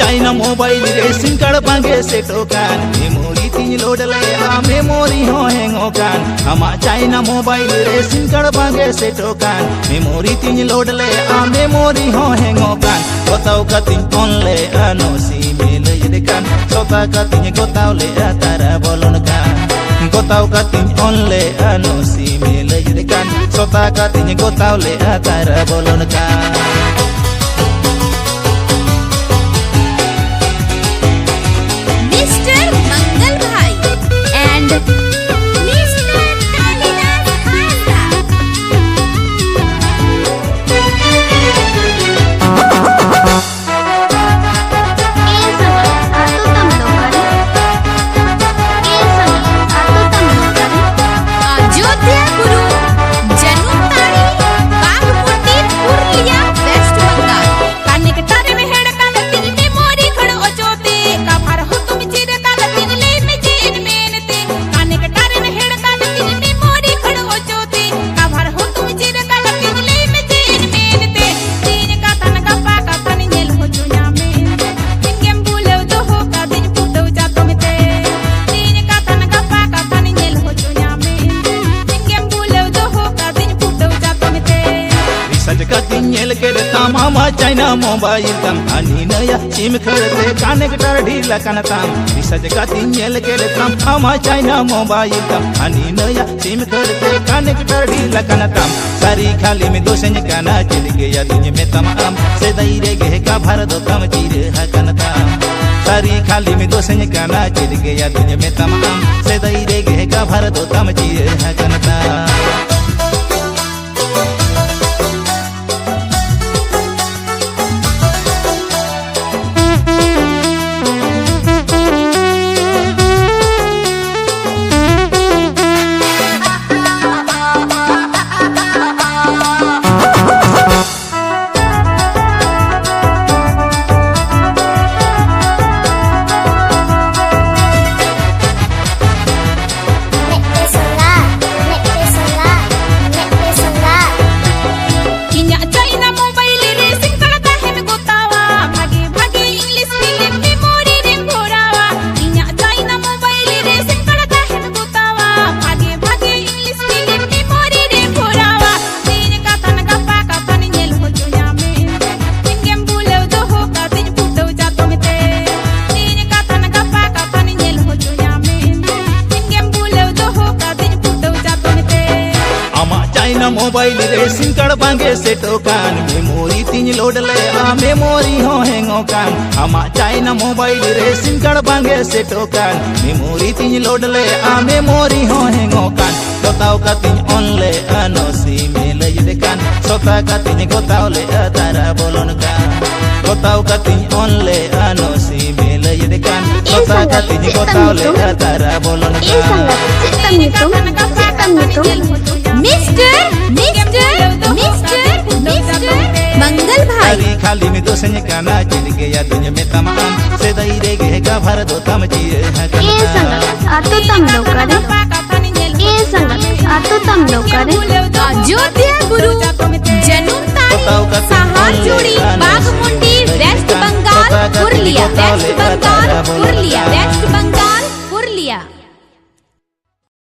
China mobile रे SIM card बांगे सेटो कान memory तीन लोड ले आ मेमोरी हो हैंगो कान हमा चाइना मोबाइल रे सिम कार्ड बांगे सेटो कान मेमोरी तीन लोड ले आ मेमोरी हो हैंगो कान गोताव कतिन ऑन ले आ नो सीमेल ये कान सोता कतिन गोताव ले आ तारा बोलन कान गोताव कतिन ऑन ले आ नो सीमेल ये कान सोता कतिन गोताव ले आ तारा बोलन कान मामा चाइना मोबाइल तम अनि नया सिम खड़ते कनेक्टर ढीला कनताम रिसर्च का तिन्यल के तम मामा चाइना मोबाइल तम अनि नया सिम खड़ते कनेक्टर ढीला कनताम सारी खाली में दोसन काना चल गया तुझे में तमाम से दईरे गे का भर दो तम चीर है कनताम सारी खाली में दोसन काना चल गया तुझे में तमाम से दईरे गे का भर दो तम चीर है कनताम मोबाइल रे सिम कार्ड बांगे सेटो कान मेमोरी तीन लोड ले आ मेमोरी हो हैंगो कान हमा चाइना मोबाइल रे सिम कार्ड बांगे सेटो कान मेमोरी तीन लोड ले आ मेमोरी हो हैंगो कान गोताव का तीन ऑन ले आ नो सीमेल ये कान सोता का तीन गोताव ले आ तारा बोलन कान गोताव का तीन ऑन ले आ नो सीमेल ये कान सोता का तीन गोताव ले आ तारा बोलन मंगल भाई खाली में दोसन काना चल गया तुझे में तमाम से दईरे गे का भर दो तम चीर है आतो तम लोग करे आतो तम लोग करे अयोध्या गुरु जनुतारी सहार जोड़ी बाघमुंडी वेस्ट बंगाल पुरलिया वेस्ट बंगाल